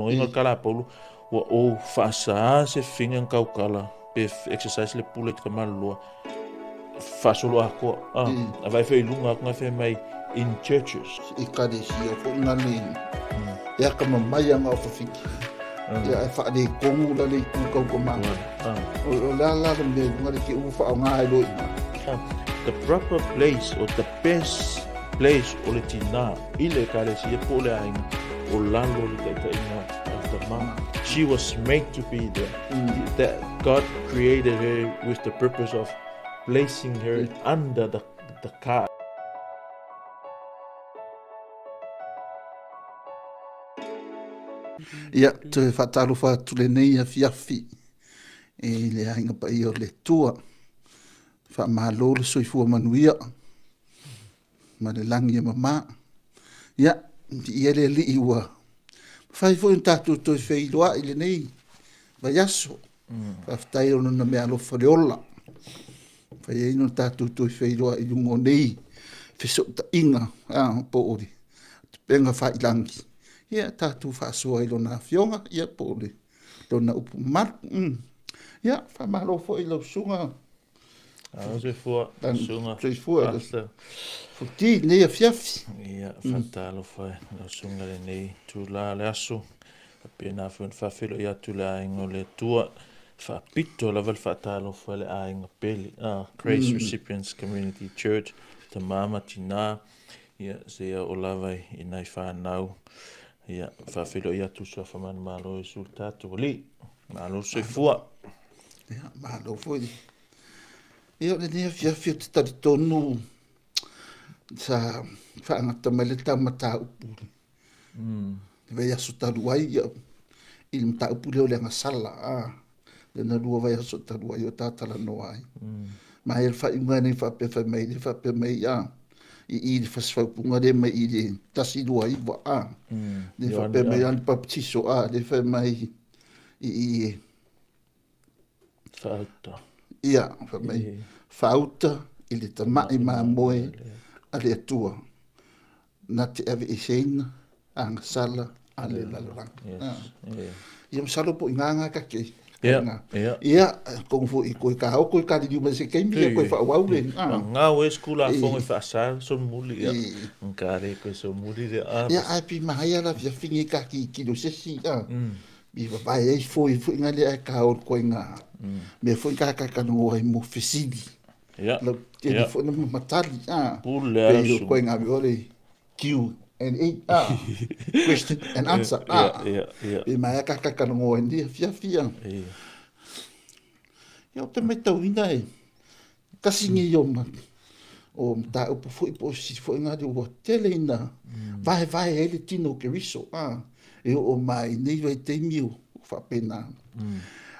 no inga kala polu wa o fasa se finga kau kala pe exercise le pule te malua fa solo ako vai fe lunga nga fe mai in churches I kadesia ko ngani ya kama maya nga fa fiki ya fa de kongu la le ku kau ko manga o la me ngari ki u fa nga lo the proper place or the best place o le tina ile kadesia pole ai o lalo le te ina of the mama. She was made to be there. That God created her with the purpose of placing her under the car. Ia, te whataru whatu le nei a fiafi. E le ainga pa i o le tua. Wha mahalo le soifua manuia. Ma le langi e mama. Ia, i ele li iwa. Whai fo in tatu toi whailoa i le nei. Vai aso. Whaftai ono na mea lofa le ola. Whai eino tatu toi whailoa i lungo nei. Wheso ta inga. Po ori. Penga whai langi. Ia tatu whaasua i lona fionga. Ia po ori. Lona upu mar. Ia, wha mahalo fo i lau sunga. Se fua sunga. Se fua. Futi nei a fiafi. Ia, whantalo whai. Lau sunga le nei. Tu la le aso. Pena fun whawhilo ia tu le aingo le tua. Whapito la val whatalo whai le ainga peli. Grace Recipients Community Church. Te mama tina. Ia, sea o lavai i nai whanau. Ia, whawhilo ia tu sua whaman malo i sultatu li. Malo se fua. Ia, malo fui. Ia, le nea fiafi o te tari tonu. Sa whaangata mai le tamata upuri. Vai aso taru ai ia. I mta upuri o le anga sala. Le na rua vai aso taru ai o tātala no ai. Ma e wha inga nei whape mai, le whape mai ia. I whaswaupunga le mai i le tasi rua i wa Le whape mai ali paptiso le whape mai i Whauta. Ia, whape mai. Whauta i le tamai maa moe a le atua. Na te ave i seina, anga sala, a le lalaranga. Ia msalo po inganga ka kei. Ia, kong fo i koe ka hau, koe ka di uma se keimi, ia koe whaau le. Ngā oe skula a fonga i whaasar, son muli, ia. Ngāre koe son muli le a. Ia, ai pi mahai ala fia fingi ka ki kilo sesi, ia. Mi wapai ei fo i inga le ai ka hau koe ngā. Me fo i ka kakano ai mo fesidi. Ia. Ia, fo na matali, ia. Pule ala su. Koe ngā mi ole Q&A, question and answer. Ia. E mai a kakakana ngō e fia. Ia, te mai tau ina e. Kasi ngi ioma. O mta upo fo ipo si fo inga de o tele ina. Vai ele tino ke riso. E o mai nei vai te miu. Fa pena.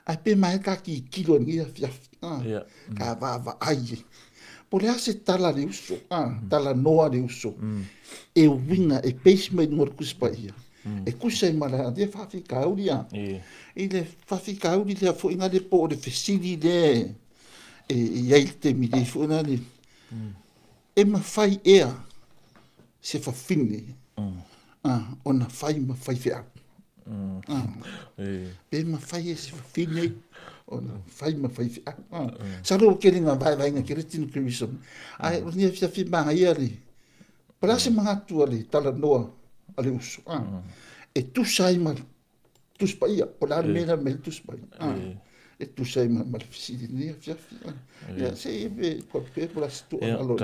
Ai pe mai ka ki kilo ni fia. Ka va ai. Por essa tala de uso, tala noa de uso. E winga e pacemaker ngor kuspaia. E kusai mara de fafika uria. E le fafika uria fo inga de po de fesili de e yaite mi de fo na de. E ma fai ea se fa fini. Ona fai ma fai fea. E ma fai se fa fini. Fai ma fai fea. Saro kelinga vai nga keretino kriso. Ai ni fia fi ma ia li. Parase mga tua li tala noa ali uso. E tu sai ma tu spaia, polar mera mel tu spaia. E tu sai ma fisili ni fia fia. Ya sei be ko pe polas tu alo.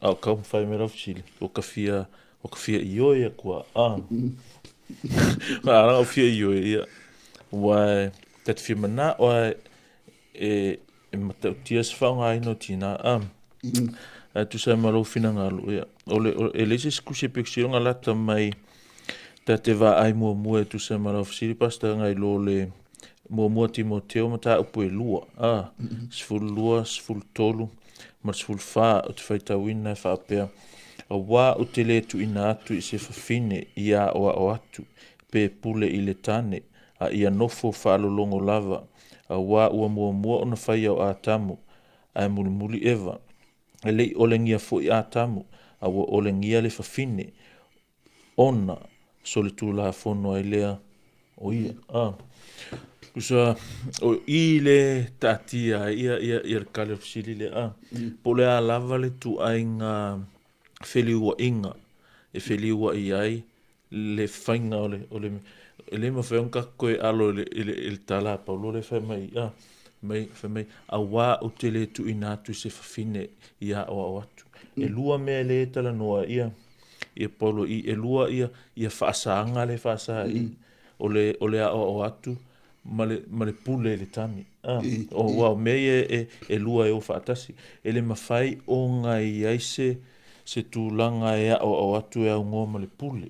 Au kam fai mera fisili. O kafia ioia kwa. Ara fia ioia. Wai tat fi mana o e mata tias whaunga ino tina tu sai malo fina ngalu ia ole elesis kusi pixiro lata mai te va ai mua tu sai malo fsiri pasta ngai lole mua Timoteo mata upu e lua sful tolu ma sful fa o te faita wina fa pea wa o te le tu ina atu i se fafine ia o atu pe pule i le tane a ia nofo whaalolongo lava, a wā ua mua ona whai au ātamu, a muli eva, e lei olengia fo i ātamu, a ua olengia le whawhine, ona sole tula fono ai lea o ia kusa o i le tatia ia kale fisili le po le lava le tu ainga feliua inga e feliua i ai le fainga le ma fainga koe alo le tala paulo le fai mai mai awa o te le tu inatu se fafine ia o atu e lua me le tala noa ia paulo i e lua ia faasaanga le faasa i o le o atu ma le pule le tami o wow me e lua e o faatasi ele mafai o ngai aise se tūlanga e o atu e au ngō ma le pule.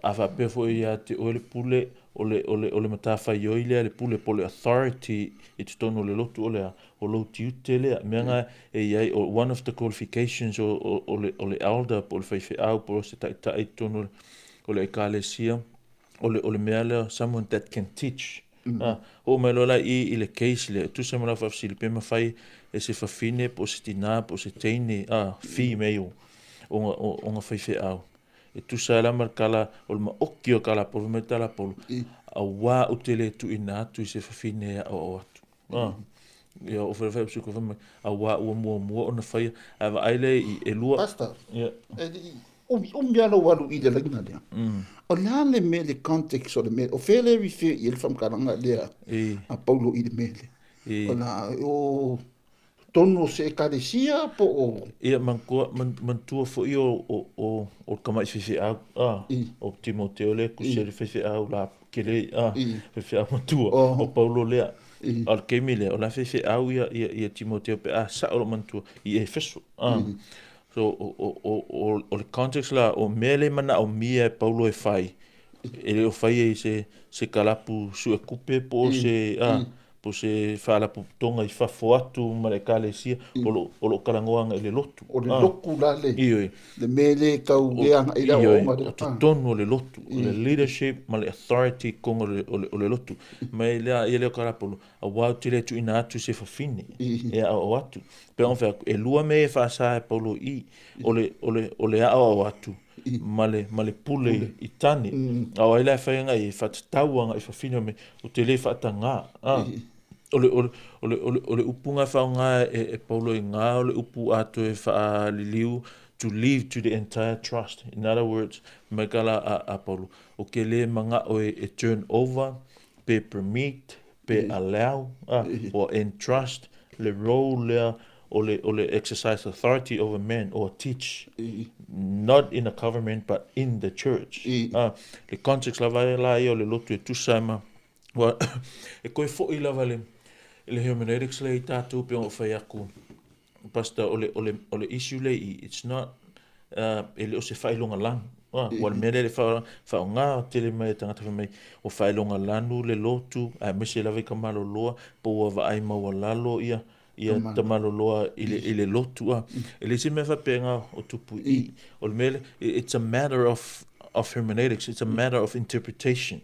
A whapea fo ia te o le pule o le matawhai o ile le pule po le authority i te tono le lotu o lo tiute lea. Meanga e iai o one of the qualifications o le elder po le whaiwhi au po se tai tono o le ekalesia o le mea lea someone that can teach. O mai lola i le case le tu se mala whafsili pe mawhai e se whawhine po se tina po se teine female o ngā whaiwhi au. E tu sa la markala o le maoki o kala polo me tala polo a wā o te le tu ina atu i se whawhine o atu. Ia o whawhai psuko whamai a wā ua mua o na whaia a wa aile i lua. Pastor, umbiano walu i le lagina lea. O lea le me le context o le me, o whele riwhi i le whamkaranga lea a paulo i le mele. O la o tono se ekalesia po o... Ia mantua fo i o kamai whiwhi au, o Timoteo le, kusere whiwhi au la kere, whiwhi au mantua, o paulo lea. Al keimi lea, o la whiwhi au ia Timoteo pe, sa o mantua i e feso. So, o le context la, o mele mana o mia paulo e whai. Ele o whai e se kalapu su e kupe po se... po se whaalapu tonga i whafo atu ma le kalesia o lo karangoanga i le lotu. O le loku la le. Le mele kau leanga i la o ma le. O te tono le lotu. Le leadership ma le authority kongo o le lotu. Ma i leo karapolo. A wau te le tu ina atu se whawhine. E a o atu. Pe on whea e lua me e whaasa e paulo i. O le a o atu. Ma le pule i tani. A waila e whainga i whatatauanga i whawhine me o te le whatanga. Ole upunga whaunga e paulo i ngā, ole upu atu e wha liliu to leave to the entire trust. In other words, mai kala a paulo. O ke le manga o e turn over, pe permit, pe allow, or entrust le role lea o le exercise authority over men or teach. Not in a government, but in the church. Le context la vai la i o le lotu e tusaima. E koe fo i lava le hermeneutics le i tātou pe o whai aku. Pastor, o le issue le i, it's not, ele o se whailonga lanu. Wale mele le whao ngā tele mai tangata mai o whailonga lanu le lotu, a mese lava i kamalo loa, po wa vai maua lalo ia tamalo loa i le lotu. Ele se me whapenga o tupu i. O le mele, it's a matter of hermeneutics, it's a matter of interpretation.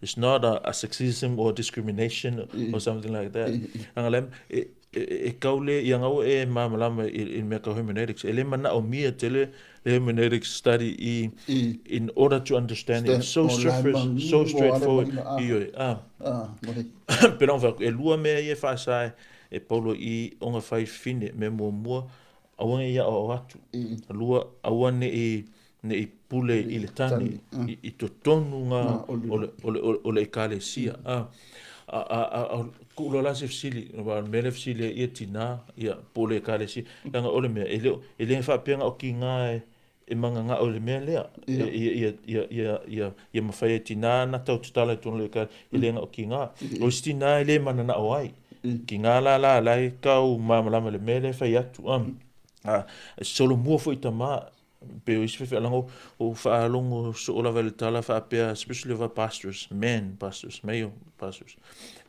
It's not a sexism or discrimination or something like that. Angalem e kaule i ngau e mamalama i mea ka hermeneutics. Ele mana o mia tele le hermeneutics study in order to understand it. So surface, so straightforward. Pero e lua mea i e whaasai e paulo i onga whai fine me mua awange ia o atu. Lua awane i pule i le tani, i to tonu ngā o le ekalesia. Kulo la se fsili, mele fsili ia tina, ia pule ekalesia. Langa ole mea, ele whapenga o ki ngā e manga ngā o le mea lea. Ia mawhai e tina na tau tutala tonu le ekalesia, ele ngā o ki ngā. O si tina ele mana na o ai. Ki ngā la lai kau mamalama le mele whai atu. Solo mua fo i tamā, pe o isi whewhi alango o whaalongo so ola vele tala whaapea, especially of our pastors, men pastors, male pastors,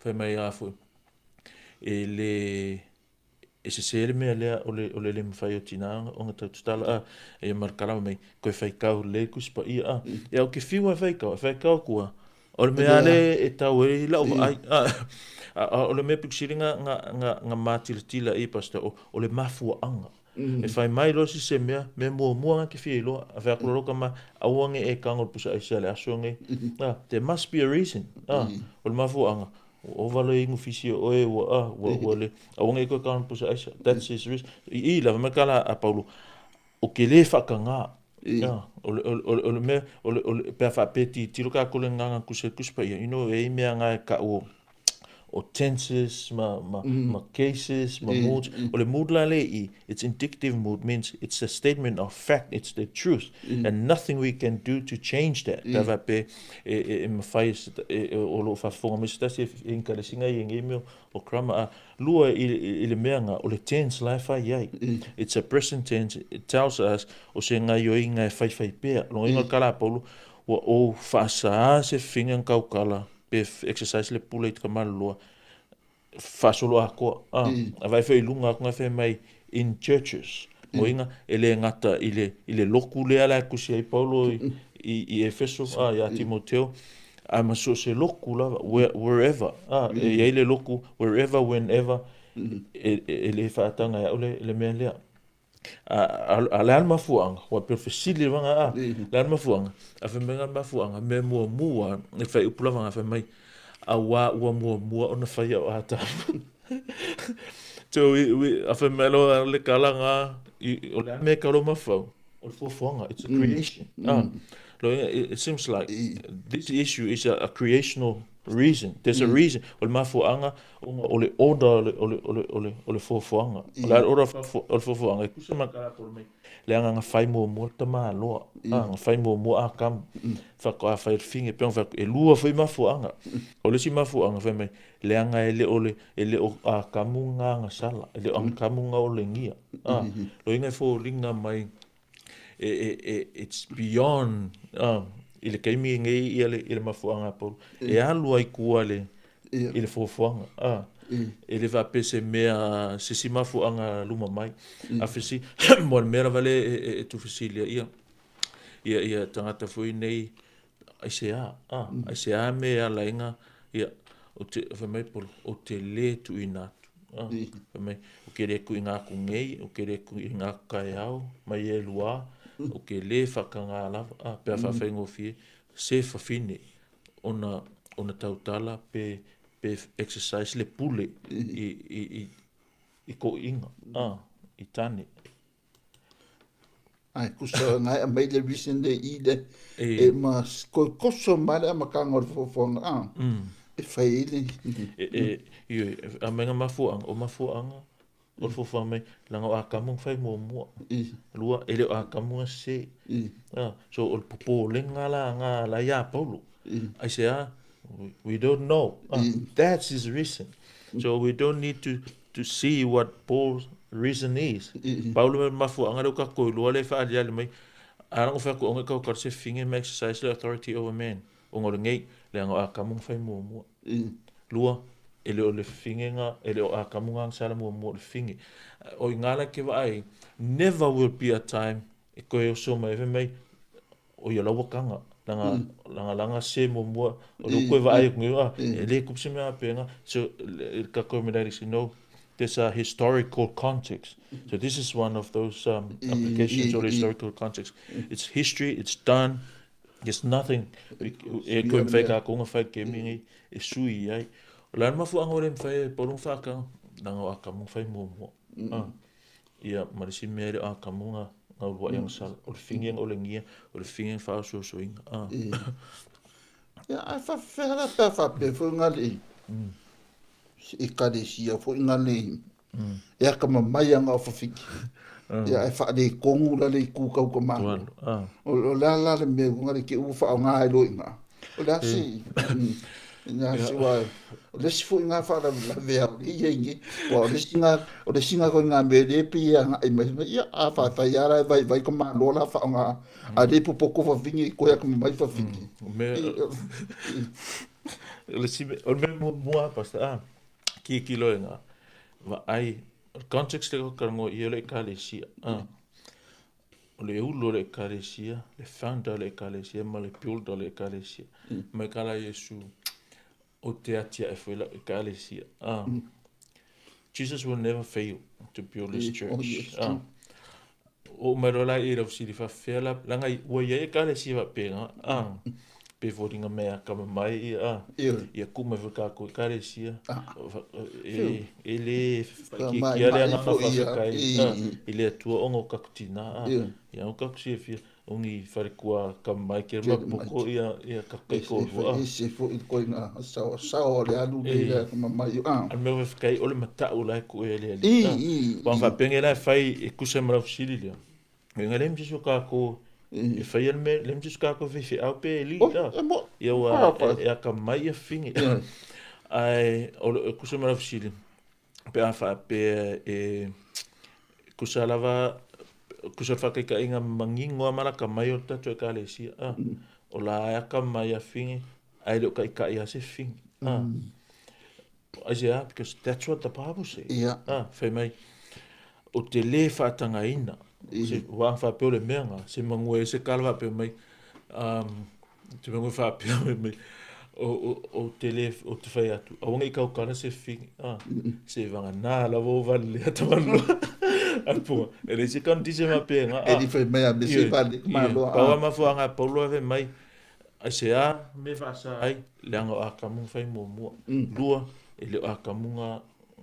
whai mai afu. E se sere mea lea o le mwhai o tina o ngā taututala, e markarama mai, koe whaikau le kuspa ia, e au ke whiwa whaikau kua, o le mea le e tau e lau ai, o le mea piksiringa ngā mātiratila i pastor, o le mafua anga. E fai mai lo si se mea mua ke fie lo a fa ko ma awange e kangol pusa ai sale asonge there must be a reason o mafu anga o valo ingu fisio o e wa le awange ko kangol pusa ai that's his reason I la me kala a paulo o ke le fa kanga o le me o le pe fa peti tiro ka ko le nganga kuspa you know e me anga ka o tenses, ma cases, ma moods. Or the mood lale, it's indicative mood means it's a statement of fact, it's the truth, and nothing we can do to change that. Dava pe ma fais o lo fa fonga mistasi in kale singa yengemi o krama lua ile meanga o le tense life ai. It's a present tense. It tells us o se nga yo inga fai pe. Lo inga kala polo o fa sa se finga kau kala. Exercise le pula it kamalua fasolo ako vai foi lunga ko fe mai in churches moinga ele ngata ile lokule ala ku sei Paulo I Efeso ya Timoteo ama so se lokula wherever ele loku wherever whenever ele fatanga ya ole le menle ala alma fuanga wa perfecili vanga la alma fuanga a fe menga ma fuanga me mua e fai upula vanga fe mai a wa mua ona fai o ata so we a fe melo le kalanga o le me kalo ma fo o fo fuanga it's a creation it seems like this issue is a creational reason. There's a reason. Ol mafuanga ole order ole fofuanga. Ola order ole fofuanga. Kusa makala por me. Le anga fai mo tama lo. Anga fai mo akam. Fa ko fa finge pe fa e lua foi mafuanga. Ole si mafuanga fa me. Le anga ele o akamunga nga sala. Ele akamunga ole ngia. Lo inga fo linga mai it's beyond ile kaimi ngai ile mafuanga po e alu ai kuale ile fofuanga ele va pese mea se mafuanga luma mai afisi mo mera vale tu fisilia ia tangata foi nei ai se a me ala inga ia o te fa mai po o te le tu ina fa mai o kere ku inga ku ngai o kere ku inga kai au mai e lua o ke le whakanga ala, pe a whawhengo fie, se whawhine ona tautala pe exercise le pule I ko inga, I tane. Ai, kusa ngai a meile visende I le, ma koso mare a makanga o whonga, e whaile. A menga mafuanga, o mafuanga, o fofa mai langa o akamu fai mo lua ele o akamu se so o popo lenga la ya Paulo I say we don't know that's his reason so we don't need to see what Paul's reason is Paulo mafu anga ka ko lua le fa ali mai ara fa ko nga ka se finge exercise the authority over man o ngol ngai langa o akamu fai mo lua ele o le fingenga ele o akamunga sala mo le fingi o ingala ke vai never will be a time e ko e so mai mai o yo lawa kanga langa se mo o lo ko vai ko ele ku se me apenga so ka ko me dai no there's a historical context so this is one of those applications of historical context it's history it's done there's nothing e ko me ka ko nga fa ke mi e sui ai la mafu angole mfai por faka nanga akamu fai mo ia marisi mere akamunga nga wa yang sal o fingeng o lengia o fingeng fa so inga ya a fa fera fa pe fo ngali e kadesia fo ngali ya kama mai anga fa fiki ya fa de kongu la le ku ka ko ma o la me ngali ke u fa nga lo inga o la si nga siwa o le sifu nga fa la vea I o le singa ko nga me de pi nga I me ya a fa ya la vai ko ma lo la fa nga a de po ko fa vingi ko ya ko mai fa vingi me le si o me mo pasta ki lo nga va ai context ko kango I le kalesia o le ulo le kalesia le founder le kalesia ma le builder le kalesia me kala Yesu o te atia e fuela e kalesia Jesus will never fail to build his church o marola i rau siri whawhela, langa i ua ia e kare siwa penga, pe fōringa mea kama mai i a kuma whika ko i kare sia, e le ki ale anga whawhikai, i le atua ongo kakutina, i au kakusia fia, ongi wharekua kama mai ke rima poko i a kakai kōrua. E se fo i koe ngā sao le alu le kama mai. An mea whikai ole matau lai ko e le ali. Wang whapenge lai whai e kusa marau siri lea. Nga lem jisu kako e whai an me, lem jisu kako whiwhi au pe e li da. Iau e a ka mai a whingi. Ai, ole kusa marau siri. Pe a whape e kusa lava, kusa whakaika inga mangingoa mana ka mai o tatu e ka le sia. O la e a ka mai a whingi, ai leo ka i ka i a se whingi. Isaiah, because that's what the Bible says. Whai mai, o te le whaatanga ina. Se wang whapeo le mea ngā, se mangua e se kala whapeo mai, te mangua whapeo mai, o te le, o te whai atu. A wanga i kau kara se whingi, se wanga nā lawa o wale le atamanua. Apunga, e re se kanti se mapea ngā. E ni whai mea me se pāne kumaloa. Paua mawhua ngā pauloa whai mai, Isaiah me whasa ai, le anga o a kamunga whai mua. Lua, e le o a kamunga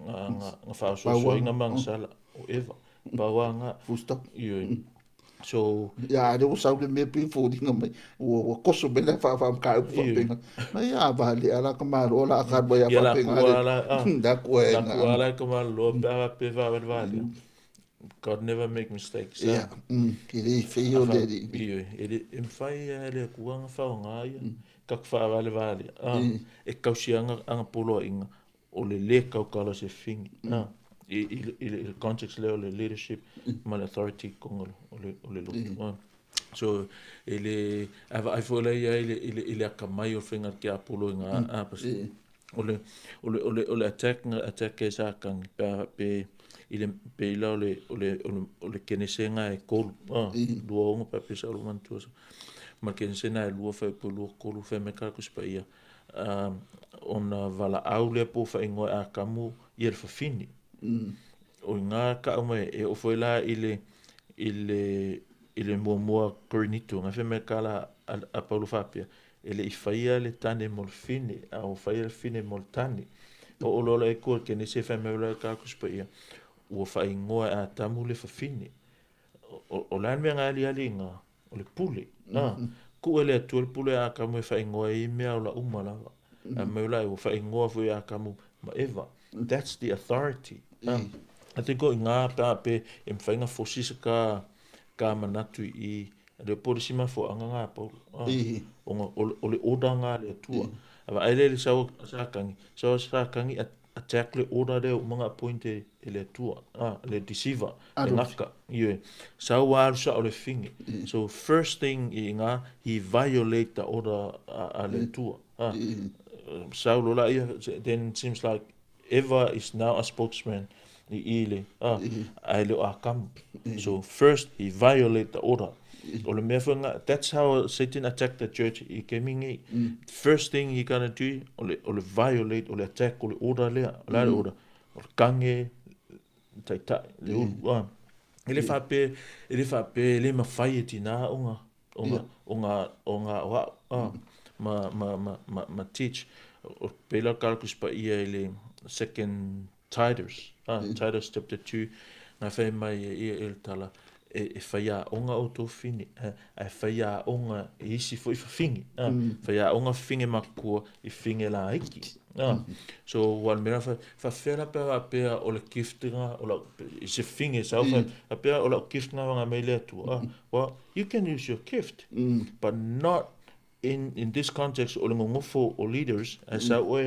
ngā whaososoi ngā mangsala o Eva. Paua ngā. Full stop. So. Ya, le o sau le mea ping fōringa mai. O koso me le whaamka upu whapenga. Mai a vale ala ka maro o la a karba ya whapenga. Ya la kuala. Da kua e ngā. La kuala ka maro pēra pēwa wale. God never make mistakes. Ya, ke le whio le ri. E mwhai e le kuanga whaonga ia. Kak wha wale. E kausi anga polo inga. O le kaukala se whingi. Il context leo le leadership ma le authority kongo o le luku. So ele ai foi ia ele akamai o whenga ki a polo i ngā apasi. O le attack e sa kang pe ile pe ila o le kenesenga e kolu. Lua ongo pa pe sa o mantua. Ma kenesena e lua whai po lua kolu whai me kako spa ia. Ona vala au le po whai ngoe a kamu i el whawhini. O ngā ka mai e o foi la ile mua corinito nga fe me kala a Paulo Fapia ele i faia le tane molfine a o faia le fine moltani o lola e ko ke ne se fa me la ka kuspa ia o fa ingoa a tamu le fafine o la me nga ali nga o le pule ku ele tu le pule a ka mo fa ingoa i me la umala a me la o fa ingoa foi a ka mo ma eva that's the authority. I think ko ngā pe e mwhainga fosisa ka manatu i le porisima fo anga ngā pau. O le oda ngā le atua. Awa aile le sākangi. Sākangi attack le oda leo mga pointe e le atua. Le deceiver. Le ngaka. Sau waru sa o le whingi. So first thing i ngā, he violate the order a le atua. Sau lola ia, then it seems like Eva is now a spokesman. Ile aile o akam. So first he violate the order. O le mea whanga, that's how Satan attacked the church. I kemingi. First thing he gonna do, o le violate, o le attack, o le order lea, o le order. O le kange, tai, le uru. Ele whape, le mawhai e tina ma teach. O pela kalkus pa ia ele second Titus. Titus chapter 2 nga whai mai e il tala e whaia onga o tō whini e whaia onga e isi fo i whawhingi whaia onga whinge makua i whinge la iki so wan mera whawhera pēra o le giftinga o la i se whinge sau pēra o la giftinga wanga mei lea tua well you can use your gift but not in this context o le ngofo o leaders as sa oe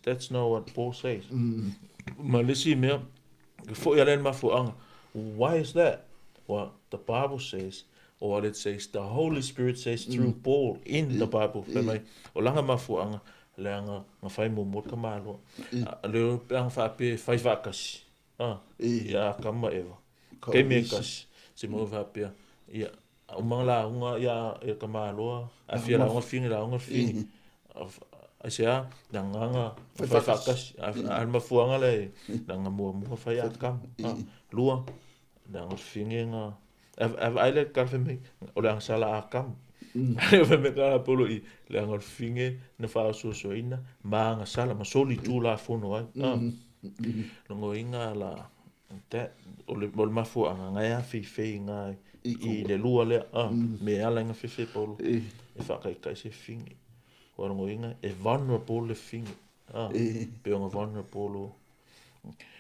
that's not what Paul says. Malisi mea, fo yalen ma fo anga. Why is that? Well, the Bible says, or it says, the Holy Spirit says through Paul in the Bible. O langa ma fo anga, le anga nga whai mo mot ka malo. Le anga whape whai whakasi. Ia kama eva. Kei mea kasi. Se mo whapea. Ia, umang la unga ia ka malo. A fia la unga fingi. Asia danganga fakas alma fuanga le danga mua faya kam lua dan fingenga ai le ka fe me o le sala akam fe me ka polo I le ngol finge na fa so ina ma nga sala ma soli tu la fono ai no inga la te o le mafu anga nga fe nga I le lua le me ala nga fe polo e fa kai se finge o no inga e vulnerable le finge pe nga vulnerable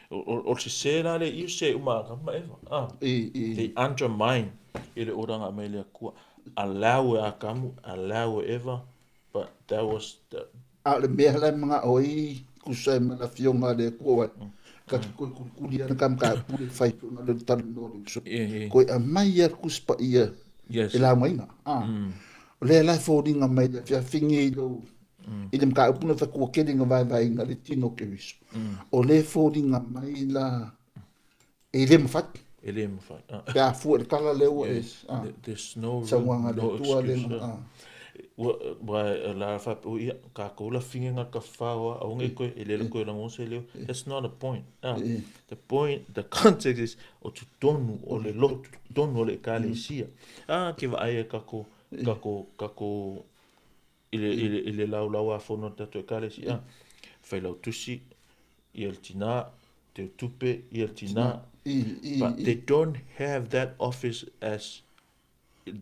o se sera le I se uma ma eva they undermine ele oranga me le ku allow akamu allow ever but that was the le mea la mga oi kusai mana fionga le kua ka kulia na kam ka pule fai na le tan no so ko a mai er kuspa ia e la mai na le la fodinga mai le fia fingi lo I dem ka puna fa ko kelinga vai na le tino ke wiso o le fodinga mai la e le mfat ya fu e kala le o there's no excuse wa la fa ka ko la finga ka fa o ngai ko ele ko la mo se le that's not the point the point the context is o tu tonu o le lo tonu le kale sia ke va ai ka ko ile la a fono tato kale sia fa la tusi il tina te tupe il tina but they don't have that office as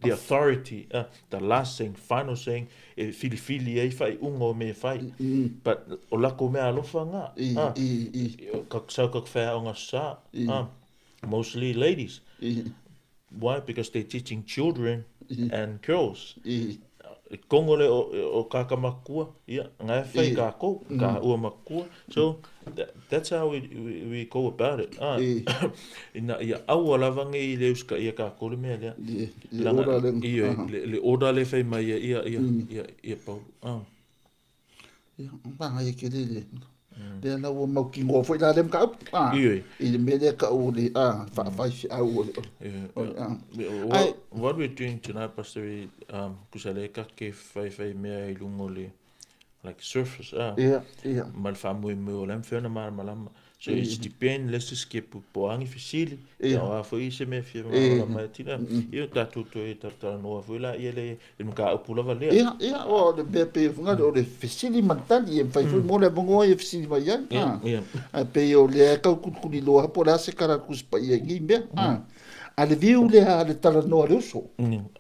the authority, the last thing, final thing, fili e fai ungo me fai, but o lako mea alofa nga, ka sau ka whea o nga sa, mostly ladies. Why? Because they're teaching children and girls. Kongole o kakamakua, ngai whai ka ko, ka ua makua, so that's how we go about it. Ina ia aua lavange I le uska ia ka kole mea lea. Le oda le whai mai ia pau. Panga ia ke le. Le na ua mau ki ngō whai la lem ka up. I le mele ka o le whai si au o le. What we're doing tonight, Pastor, kusale ka ke whai mea I lungo le like surface. Mal whamui me o lem whina malama. So it's depend, let's just skip poangi fisili. Ya fo I se me fia mai tina. Io tatu to e tartara noa fo la ia le ka upula vale. O le bepe funga o le fisili mantali e fai fo mo le bongo e fisili mai ya. Pe o le ka kukuli loa po la se kara kuspa ia ngi me. Ale viu le a le tala noa le uso.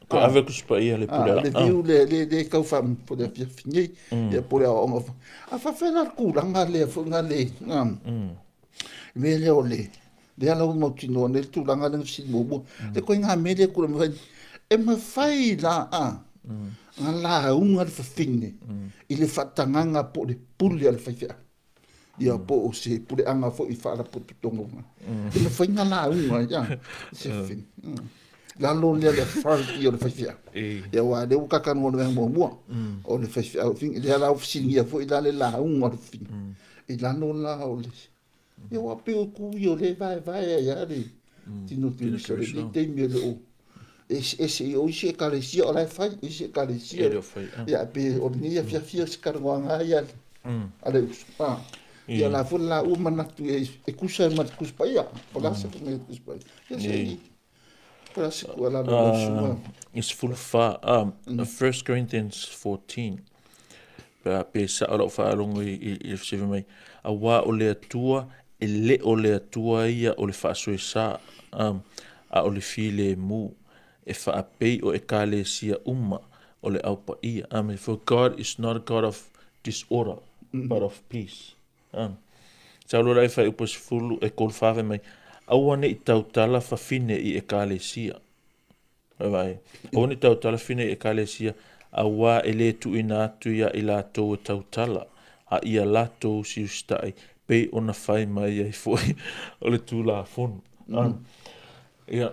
Ko ave kuspa ia le pula. Le viu le kau fam po le fia fingi. E po le onga. A fa fela kulanga le funga le. Me le ole le ala mo tino ne tu langa le si mo le ko nga me le ko me e me fai la la unga fa finne ile fatanga nga po le puli al fai ia po se puli anga fo I fa la po tongo e me fai nga la unga ya se fin la lo le fa io le fai e wa le ka kan mo mo o le fai fin le ala ofisi ia fo ila le la unga le fin e la no la o le eu apelo cu eu le vai ya le tino tino so le te me le o esse o se kalesia o la fai ese kalesia ya pe o ni ya fia se karwanga ya ale ya la fu la u manatu e kusa mat kuspa ya pola se me kuspa ya se pola se ku la no it's full fa 1 Corinthians 14 pe sa o fa longo I se mai a wa o le tua e le o le atua ia o le whaasoi sa a o le file mu e whaapei o e kale sia o le aupa ia. For God is not a God of disorder, but of peace. Sa lo rai whai upos fulu e kol whawe mai, awane I tautala whawhine I e kale sia. Awane tautala whine I e kale sia, a wā e le tu ina atu ia I lātou e tautala, a ia lātou si ustai, pe ona fai mai ai foi o le tula fon ia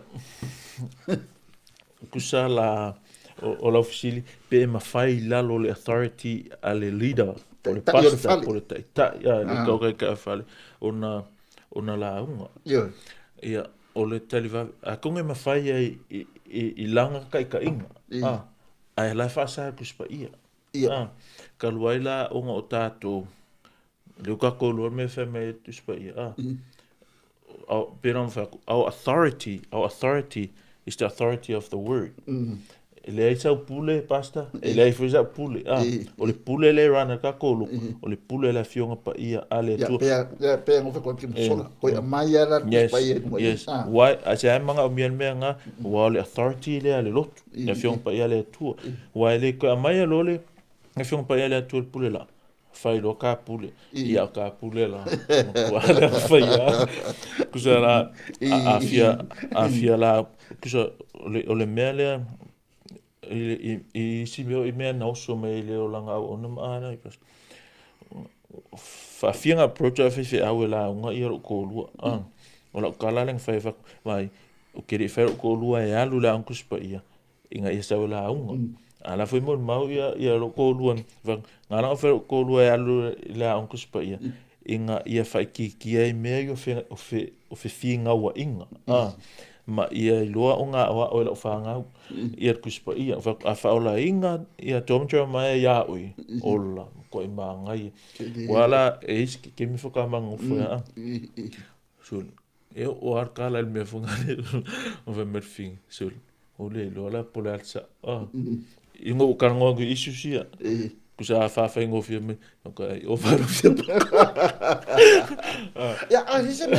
kusa la o la ofisili pe ma fai lalo le authority ale leader o le pastor o le ta ia le ka fale ona la unga ia o le taliva a konge ma fai ai I langa kai ka inga ai la fa sa kuspa ia ka luaila onga o tato le ka ko lo me fe me tu spa ia our authority is the authority of the word. Le ai sau pule pasta, le ai fisa pule. O le pule le rana ka kolu, o le pule le fionga pa ia ale tu. Pe ngo fe ko ki sola. Ko mai ala pa ia mo. Yes. Why as ai manga o mian menga, wa le authority le ale lot. Le fionga pa ia le tu. Why le ko mai lo le fionga pa ia le tu pule la. Fai lo ka pule. Ia ka pule la. Wala fai ya. Kusara afia la kusa o le mele I si meo I mea nauso me leo langa au ona maana I pas fa fianga approach a fe au la unga I ro ko lua o la kala leng fa fa mai o kere fa ko lua e alu la ankus pa ia inga ia sa la unga ala foi mon mau ia ro ko lua va ngana fa ko lua e alu la ankus pa ia inga ia fa ki ai me yo o fe fianga wa inga ma ia loa o ngā oa o la whāngau ia kuspa ia a whaola inga ia tomtra mai ia ui ola ko I mā ngai wala e iski ke mi whakamangu whea sul e o arkala il mea whungare o ve merfing sul o le loa la pole atsa ingo o karangoa ku isu sia kusa a whawhai ngofia me o wharu fia ja, als je zegt,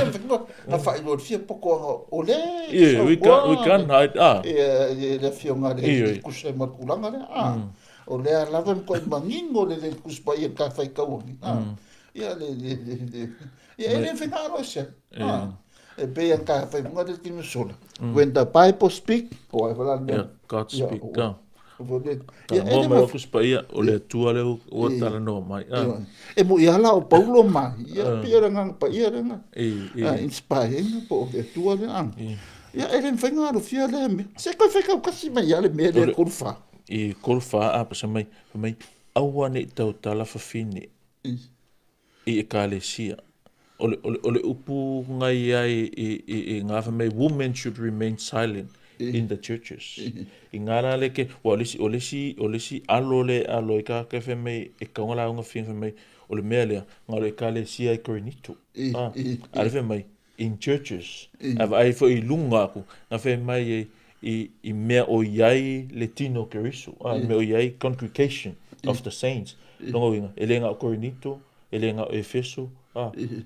dan ga je door vier pokken olé. Yeah, we can hide. De fiona de kusse maar kulanga olé laten ko mangingo de kuspa je ka fai ka woni. Ja, ele finalo se. E be ka fai mo de tinu sola. When the Bible speak, God speak. Ja, mo kuspa ia ole tua le o tala no mai. E mo ia la o Paulo mai. Ia pia ngang pa ia nga. Inspiring po de tua le ang. Ja, ele venga do fia le me. Se ko fai ka kasi mai ia le me le kurfa. I kurfa a pa mai aua ne tau tala fa fini. I ekalesia. Ole upu ngai ai I ngafa mai women should remain silent in the churches. Ingara leke olisi alo ka ke fe mai e kaunga unga fin fe mai ole mele ngalo kale sia I korinito. Ale fe mai in churches. Ava ai fo I lunga ku na fe mai I mea o iai Latino keriso. Me o iai congregation of the saints. Longo inga elenga o korinito, elenga o Efeso.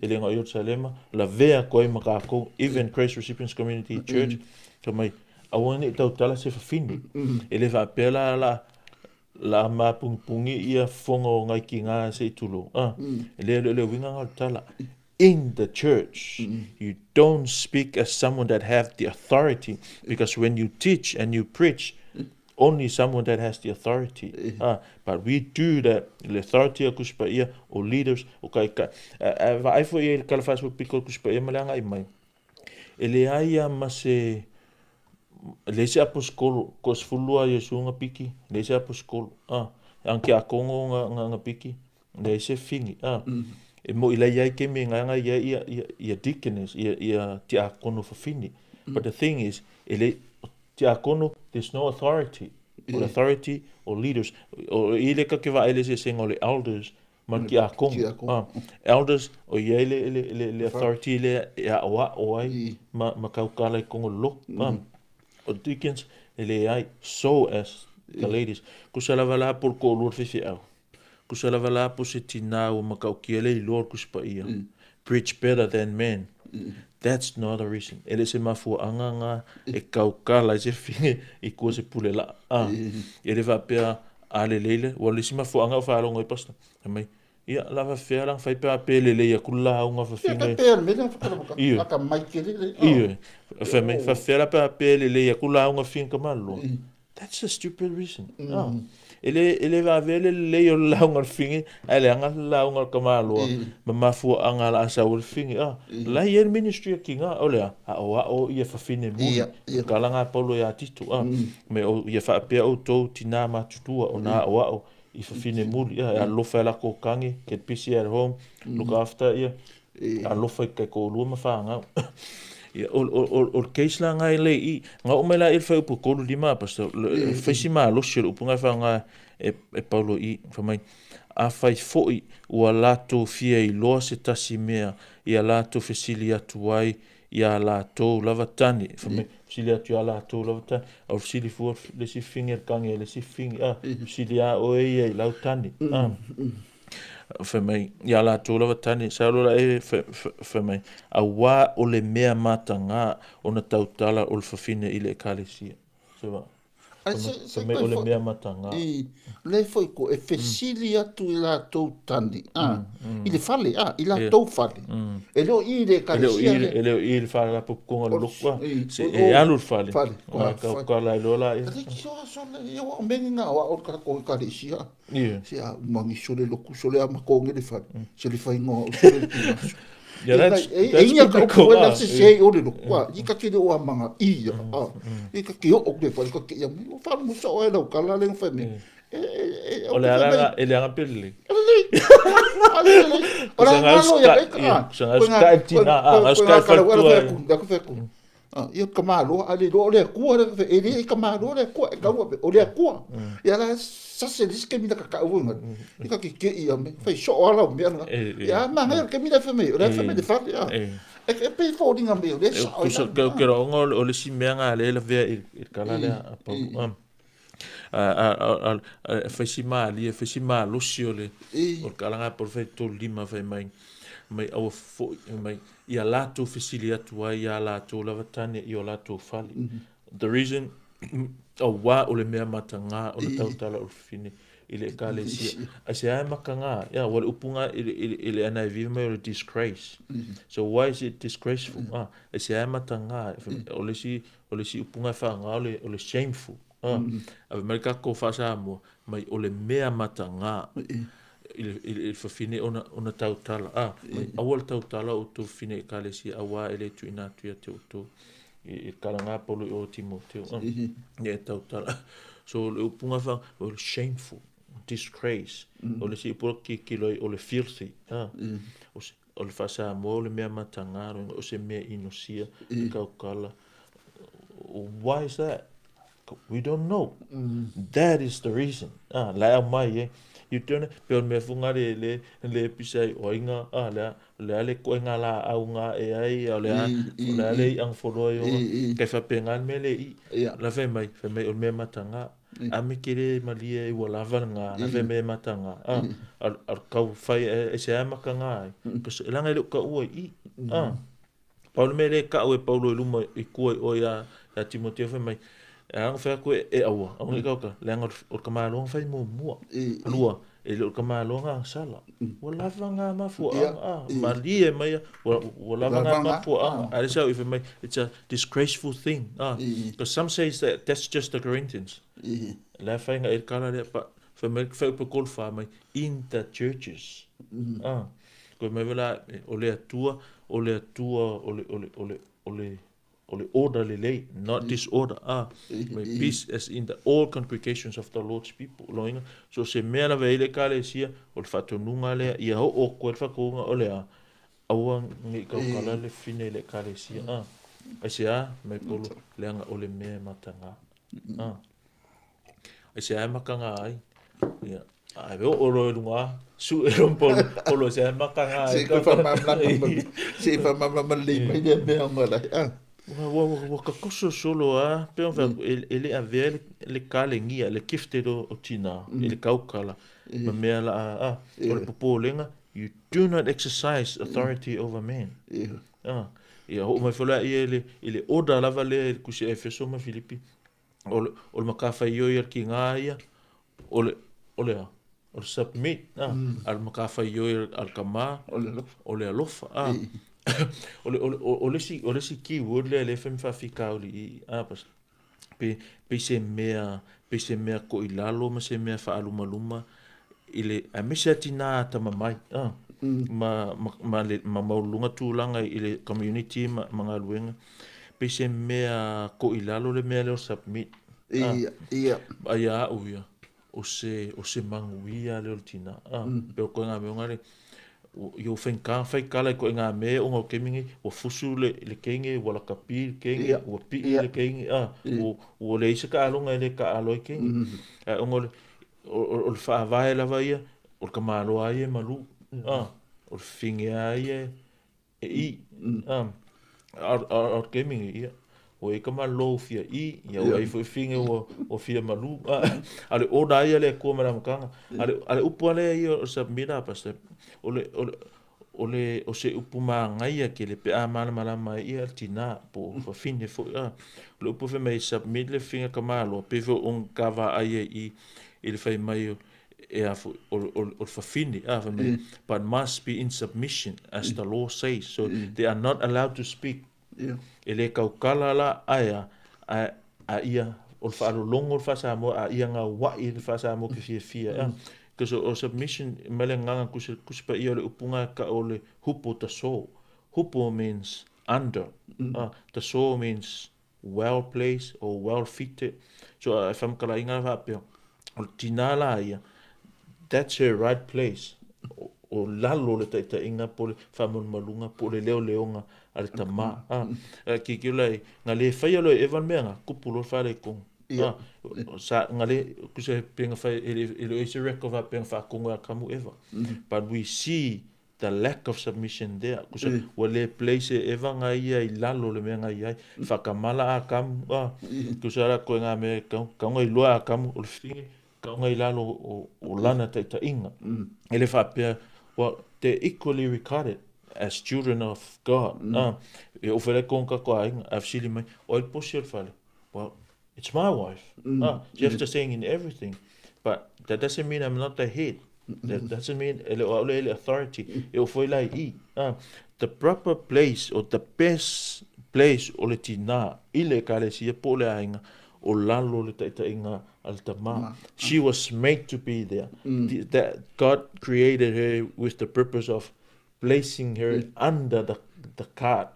Elenga o Jerusalema la vea koe makako even Christ Recipients Community Church so mai awane tau tala se fafini ele va pela la ma pungi ia fongo ngai ki ngā se tulo ele winga ngal tala in the church you don't speak as someone that have the authority because when you teach and you preach only someone that has the authority. But we do that. The authority of kuspaia or leaders. Okay, I for you kalafas with people kuspaia malanga imai. Ele aia mase lese aposkolo kos fulua Yesu nga piki lese aposkolo anke akongo nga piki lese fingi e mo ila ia ke me nga ia deaconess ia ti akono for fini. But the thing is ele Diakono, there's no authority or leaders. O ile ka ke va ele se sing le elders, man ki akong. Elders o le authority le ya wa oi ma ka kala kongo lo. O deacons ele ai so as the ladies. Kusala vala por ko lor fifi au. Kusala vala po se tina o ma ka kiele lor kuspa ia. Preach better than men. That's not a reason. Ele se mafu anganga e kaukala se finge I ko se pule la. Ele va pea ale lele. Wale se mafu anga fa alongo I pasta. Mai ia lava fea lang fai pea pele le ia kula unga fa finge. Ia pea me lang fa kala ka aka mai kele. Ia fa me fa fea pea pele le ia kula unga finge malo. That's a stupid reason. Ele va vele le yo la unga finge ele anga la unga kamalo mafu anga la sa ul finge la yen ministry kinga ole o ia fa fine mu kala nga polo ya titu me o ia fa pe o to tina ma tutua ona o I fa fine mu ya lo fa la ko kangi get busy at home look after ia a lo fa ke ko lu ma fa nga o case la ngai le I nga o mela il fa po ko lu lima pastor fa sima lo shiro punga fa nga e Paulo I fa mai a fai foi ua lato fia I loa se tasi mea I a lato fesili atu ai ia lātou lava tani fasili atu ia lātou lava tani au fasili fua le sifingi kange le sifingi fasili a o e lau tani famai ia lātou lava tani sa lola famai awa o le mea matanga ona tautala o le fafine i le ekalesia so famai o le mea matanga le foi ko e fesili atu i lātou tani i le fale i lātou fale e leo i le ekalesia e leo i le fale la pukunga le lukua e alu le fale ka la lola e le kio asole e wa mengi nga wa o kako ekalesia se a mangi sole loku sole a makonge le fale se le fai ngoa sole le tinaso that's inga ka o la se o le lukua i ka kile o manga ia i ka kio o le fale ka kia o fale mo so e la kala le fame o le aranga e le anga pele ora ngalo ya ka Skype tina Skype ia kamalo ali do le ku ele kamalo le ku ka o le ku ia la sa se dis ke mina ka u nga ka ke ia me fai so ala me na ia ma ha ke mina fame o le fame de fa ia e pe folding am le so que ngol o le simenga le la ve il kala le fai lucio le o kalanga perfecto lima fai mai au fo mai ia lato fasili atu ia lato lavatani i o lato fali the reason wa o le mea matanga o le tautala o fine i le ekalesia a se ai makanga ia wale upunga i le ana vive mai o le disgrace so why is it disgraceful a se ai matanga o le si upunga whaanga o le shameful a Amerika ko fasa mo mai o le mea matanga il fafine ona tautala awal tautala o tu fine kalesi awa ele tu ina tu te o i kalanga polo o Timoteo ye tautala so le upunga fa o shameful disgrace o le si por kilo o le filthy o le fasa mo le mea matanga o se mea inosia kaukala why is that we don't know that is the reason la mai you don't pe me funga le episai oinga le ale ko nga la aunga e ai le ale ang folo yo ke fa pengan me le la fe mai o me matanga a me kere malie o la vanga la fe me matanga al kau fai e se ama kanga ko langa le ka o i Paulo me le ka o Paulo luma i ko o ya Timoteo fe mai ang fa ko e awa ang le ka langa o kamalo fa mo lua e le kamalo nga sala wala vanga ma fu malie mai wala vanga ma fu I say if it's a disgraceful thing because some says that that's just the Corinthians la fa nga e kala le pa fa me fa pe kol fa mai in the churches ko me vela o le atua o le order le lei, not disorder. May peace as in the all congregations of the Lord's people. Loinga, so se mea la veile kale sia, o le fatonunga lea, ia ho o koe whakounga o lea, aua ngi kaukala le fine le kale sia. Ai se a, me kolo leanga o le mea matanga. Ai se a makanga ai. Ai veo oro e lunga, su e rompolo, olo se a makanga ai. Se fa mamma lima, ia mea mala. Ka koso solo pe ele ave le kalengia le kifte do tina ele kaukala ma mea la o le popolenga you do not exercise authority over man ia ho mai fola ele oda lava le kusi efeso ma Filipi o makafa yo yer kinga ia o submit al makafa yo al kama o le alofa o le si ki would le fem fa fika o li pas pe se mea ko ilalo ma se mea fa aluma ile a mesa tina ta mamai ma maulunga tulanga ile community manga luenga pe se mea ko ilalo le mea le submit ia uia o se manguia le tina pe ko nga me ngare yo fenka fai kala ko nga me o kemingi o fusu le kenge wala kapi kenge o pi le kenge o le isa ka alonga le ka alo kenge o fa vai la vai o kamalo ai malu o finge ai Ar gaming ia. O e kama lo fia I, ia o e foi finge o fia malu. Ale o dai ale ko mara mkanga. Ale upu ale ia o submita pa se. O se upu ma ngai ke le pe a mana malama ia tina po fa finge fo. Le upu fe mai submit le finge kama lo pe fo on kava ai I il fai mai e a o fa finge but must be in submission as the law says, so they are not allowed to speak. Ele kaukala la aia a ia o whaaro longo o whasamo a ia ngā wai o whasamo ki fia. Because o submission mele nganga kusipa ia le upunga ka o le hupo ta so. Hupo means under. The so means well placed or well fitted. So if I'm kala inga whapea o tinala ia, that's her right place. O lalo le taita inga po le whamon malunga po le leo leonga ale tama. Ki lai ngā le whai alo evan mea ngā kupulo whare kong. Sa ngā le kuse penga whai ele eise reko wha penga wha konga kamu eva. But we see the lack of submission there. Kuse wa le place eva ngā ia I lalo le mea ngā iai. Whakamala a kamu. Kuse ara koe ngā mea kaunga I loa a kamu o le whinge. Kaunga I lalo o lana taita inga. Ele whapea, well, they're equally regarded as children of God. E o where konga koa inga, I've seen mai, o il posi al whale. Well, it's my wife. Just saying in everything. But that doesn't mean I'm not the head. That doesn't mean ele authority. E o whailai I. The proper place or the best place o le tina, ile ka le sia po le ainga, o lalo le taita inga al tama. She was made to be there. That God created her with the purpose of placing her under the card,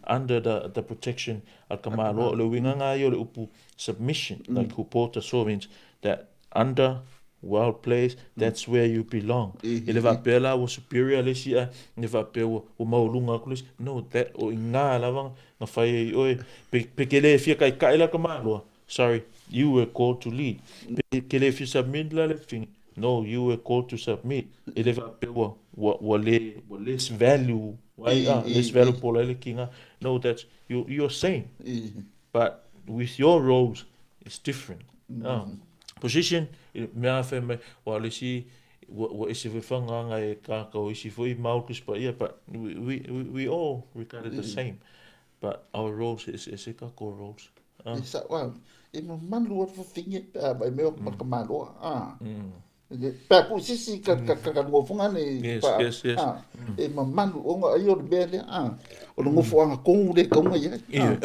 under the protection al kamalo. Le winga yo le upu submission, like hupota so means that under well placed, that's where you belong. Ele va pela o superior le sia, ele va pe o maulunga kulis. No, that o inga lava na fai oi pe kele fia kai la kamalo. Sorry, you were called to lead. Kele if you submit la le thing. No, you were called to submit. Ele va pe wa less value. Why less value pola le kinga. No, that's you're same. But with your roles, it's different. Position mea fe me wa le si wa isi fe fanga nga e ka o isi foi mau kuspa ia, but we all regarded the same. But our roles is ka ko roles. Isa wa e mo manlu wa finge pa ba me ma ka malo pa ku sisi ka ngo funga ne pa e mo manlu o nga ayo bele o ngo funga ko le ko nga ia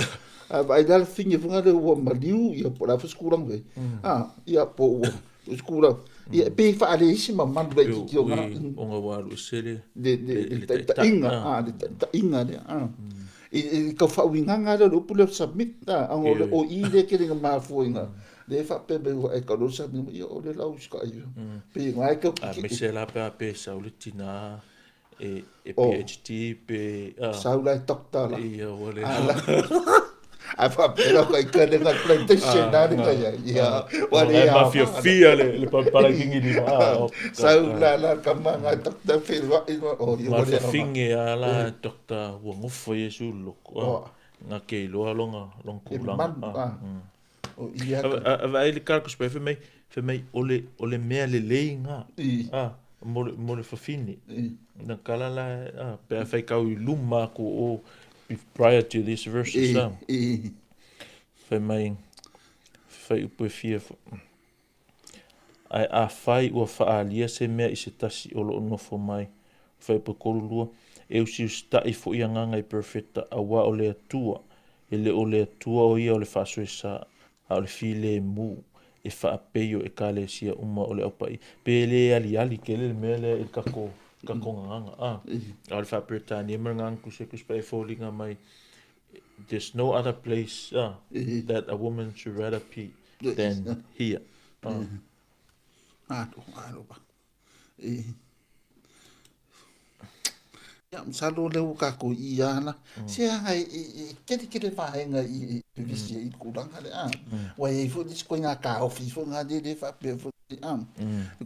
vai dar finge funga de o maliu ia po la fskurang ve ia po skura ia pe fa ale isi ma manlu ve ki o nga walu sele de inga de e ka fa winga nga le upule submit o I le ke nga ma fuinga le fa pe be e ka lo sa mi o le lau ska ia pe nga ka me se la pe sa ulitina e PhD pe sa la doctor la ia wale fa pe lo ka le ka plantation na ka ia wale ia mafia le para kingi di sa la ka manga doctor fe o wale finge ala doctor wo ngofo yesu lo nga ke lo longa long kulang o ia vai le kalkus pe fe mai ole mea le leinga mo le fafini na kala la pe fa ka luma ko o prior to this verse fe mai fa upo fia ai a fai o fa alia se mea I se tasi o lo no fo mai fa po kolua e usi sta I fo ia nganga I perfecta a wa o le atua ele o le atua o ia o le fa sa a le file mu e fa peio e kale sia uma o le opai pe le ali ke le mele e kako nganga al fa Britannia ngang ku se ku spa falling mai. There's no other place that a woman should rather be than here. Ya msalo le ka ko iana se ai ke fa nga I visi I kuranga le wa I fu dis ko nga ka ofi fu nga de fa pe fu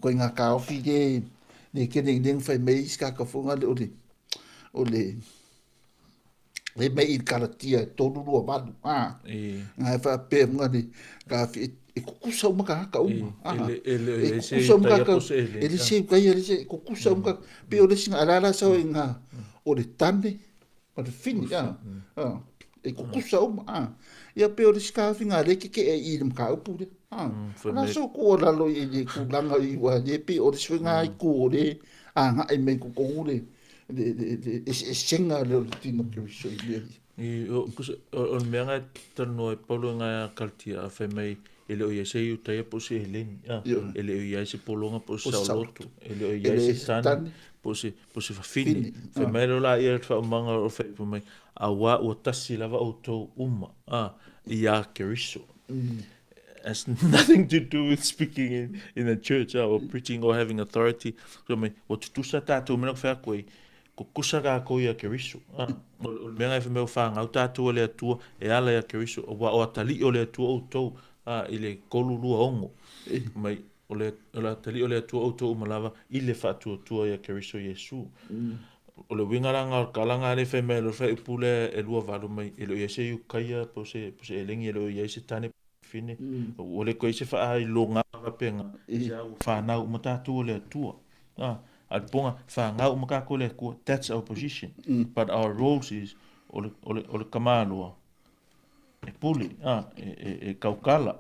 ko nga ka ofi de le ke ding fa me iska ka fu nga o le e me i karatia e tonu lua walu. Ngai wha pe ngani ka e kukusa umaka haka uma. E kukusa umaka e le se kai e le se kukusa umaka pe o le singa alala sao e ngā o le tane o le fini. E kukusa uma. Ia pe o le skafi ngā reke ke e i le mka upu le. Ana so ko lalo i le kulanga i wa le pe o le swinga i ku o le nga e me kukongu le e senga le tino kiriso i le. O meanga tano e polo nga kaltia a fe mai ele o ia se u tai po se helen ele o ia se polonga po sa loto ele o ia se tan po se fini fe mai lo la ia fa manga o fe po mai a wa o tasi lava o to uma ia keriso. Has nothing to do with speaking in a church or preaching or having authority. So I mean, what tu sa tato me no fa koi ko kusaka ko ia keriso. O menga fe me fa ngau tato le atua e ala ia keriso o atali o le atua o to ile kolulu ongo. Mai o le atali o le atua o to malava ile fa tu ia keriso Yesu. O le wingaranga o kalanga le fe me lo fa pule e lua valu mai ele ia se yu kaia po se elengi ele ia se tane fine o le ko se fa ai longa penga ja fa na o mata tu le atua. Al ponga fa nga o maka ko le ko that's our position. But our roles is o le kamalo e puli e kaukala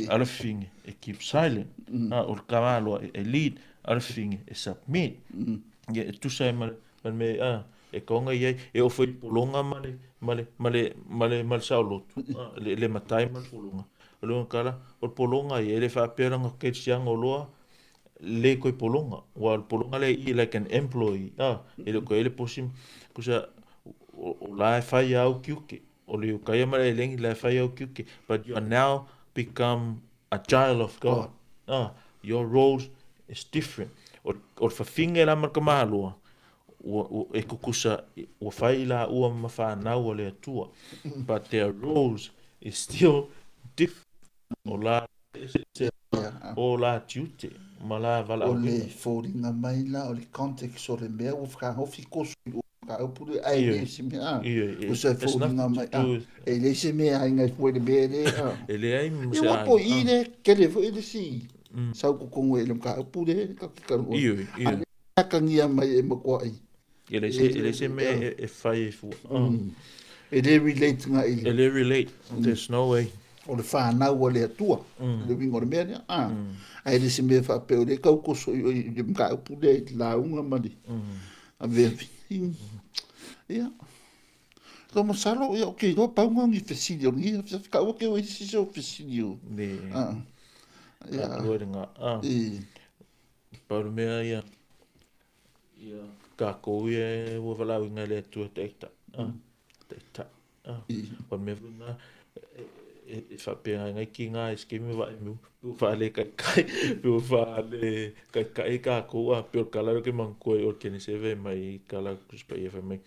ala finge e keep silent o le kamalo e lead ala finge e submit ye tu sai mal me e konga ye e o foi polonga male saulo le matai mal polonga lo kala o polonga ye le fa peranga ke siang o loa le ko polonga o polonga le i like an employee ele ko ele posim kusa o la fa ya o kiuke o le ka ma le lengi la fa ya o kiuke but you are now become a child of God. Your roles is different o fa finge la marka malo o e kukusa o fa ila o ma fa na o le tua but their roles is still different o la tute mala vala o le fōringa mai la o le context o le mea o whakahofi kosu o ka upuru ai le se mea o se fōringa mai e le se mea ai ngai fōi le mea le ele ai e wapo i le kele fōi le si sau kukongo e le mka upuru le ka kikaru a le akangia mai e makua ai ele se mea e whai e fu e le relate nga i ele relate there's no way o le whanau o le atua, le wingo le mea, ai le se mea whapeo le kau koso i le mga upu le la unga mani. A vea vi. Ia. Ka masalo, ia, ok, no paunga ngi fesilio, ni ka oke o isi so fesilio. Ia. Lueringa. Paru mea ia. Ia. Ka kou ia ua walau inga le atua teita. Teita. Wa mea vunga. E whapea ngai ki ngā eskemi wa e mu whaale kai whaale kai ka koa pio kalaro ke mangkoi o kene seve mai kala kuspa i mai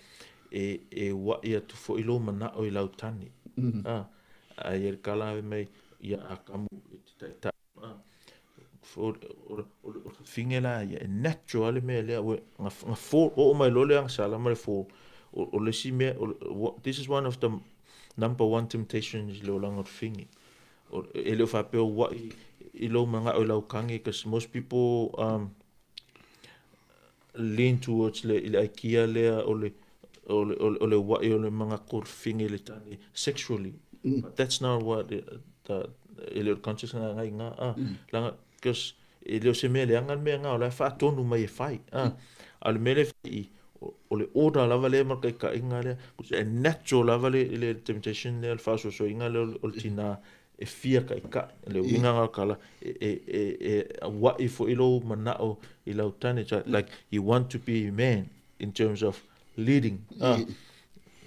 e wa ia tu fo ilo mana o ilau tani a ier kala mai ia akamu ta for o fingela ia natural me le nga fo o mai lo le ang sala mai fo o le si me this is one of the number one temptation is lo lang or fingi or ele fa pe wa I lo manga o lau kangi because most people lean towards le IKEA le o le wa o le manga kor fingi le tani sexually but that's not what the ele conscious nga langa because ele se me le anga me nga o la fa tonu mai fai al mele fi o le order lava le marka ka inga le a natural lava le temptation le fa so inga le o tina e fia ka le winga nga kala wa if ilo manao ilo tane like you want to be a man in terms of leading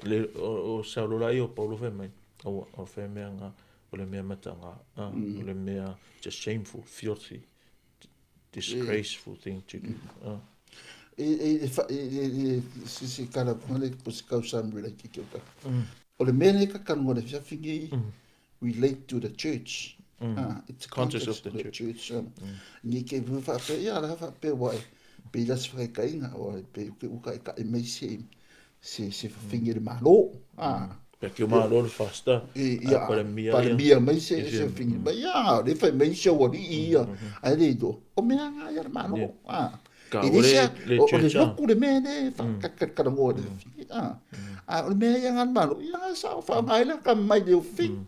le o salula io paulo fe mai o fe me nga o le me matanga o le me just shameful filthy disgraceful thing to do si kala pole po si kausa mrela kikioka. O le mene ka kanu le fiafingi relate to the church. It's the context of the church. Ni ke vufa pe ya la fa pe wai. Pe las fa ka inga o pe uka ka e mai se. se finge le malo. Perché ma lo fasta. Ia, palemia mai se finge. Ma ia, le fai mai se wali ia. Ai le do. O mea nga ia malo. E disia, o le loku le mea ne, whakakarangoa le finge. O le mea ia ngan malo. Ia sa o whaamaila ka mai le o finge.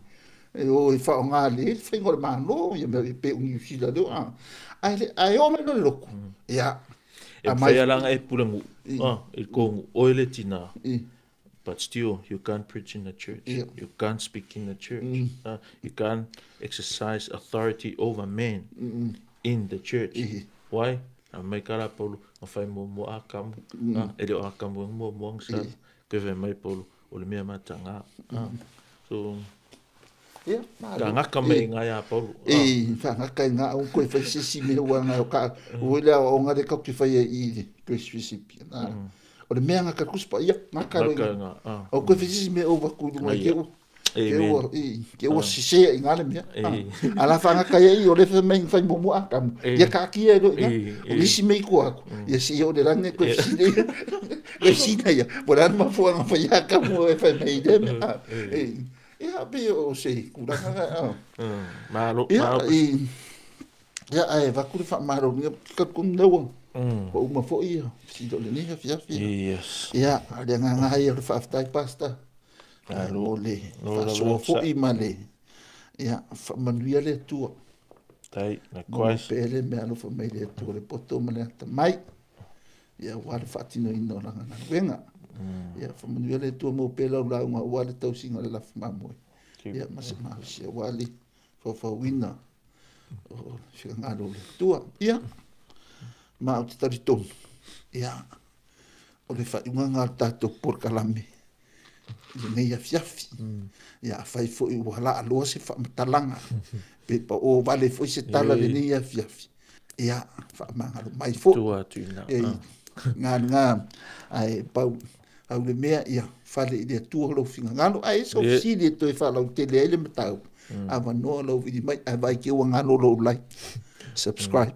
E o i whao ngā le, whaingo le malo, ia mea pe ungi usila leo. Ai o mai no le loku. Ia. E whaia langa e purangu. E kongu oile tina. But still, you can't preach in the church. You can't speak in the church. You can't exercise authority over men in the church. Why? Mai kara polo, a whai mo akamu. E reo akamu mo angsa. Kewe mai polo, o le mea matanga. So, ka ngaka mai ngai a polo. Ngaka ngā o koe whai sisi me wanga o ka. Uila o ngare kau ki whai e i Grace Recipient. O le mea ngaka kuspa, ia, ngaka roinga. O koe whai sisi me o waku lunga ke ua sisea i ngale mea. Ala whangaka i o le whai momo akamu. Ia ka kia ero ina. O nisi mei kua aku. Ia si o le range koe sine. Koe sine ia. Pora anuma fuanga whai akamu e whai mei de mea. Ia pe o se kuranga. Malo. Ia ai wakure wha maro ni ka kundawa. Ko uma fo ia. Si do le ni fia. Yes. Ia, ale nga ia le whaftai pasta. Lo le. So fo I male. Ia, manuia le tua. Tai, na quais. Pele me alo fa mai le tua le poto male ta mai. Ia, wale fatino ino langa na wenga. Ia, fa manuia le tua mo pela la nga wale tau singa le la mamoi. Ia, mase mahisia wale. Fa wina. O fica ngalo le tua. Ia. Ma o te taritonu. Ia. O le whainga ngā tātou por kalame. Le nei a fiafi. Ia, whai fo I wala aloa se whamatalanga. Pe pa o wale fo I se tala le nei a fiafi. Ia, whamangalo mai fo. Tua tuina. Ngā, ai, pau, au le mea, ia, whale I le tua lau finga ngalo. Ai, so sili e toi whalau te lea le matau. Awa noa lau vidi mai, ai vai ke ua ngalo lau like. Subscribe.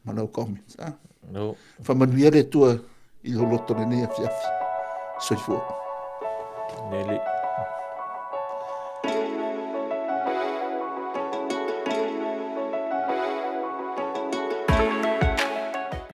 Malau comments. No. Whamanuia le tua I lo loto le nei a fiafi. Soifua. Nele.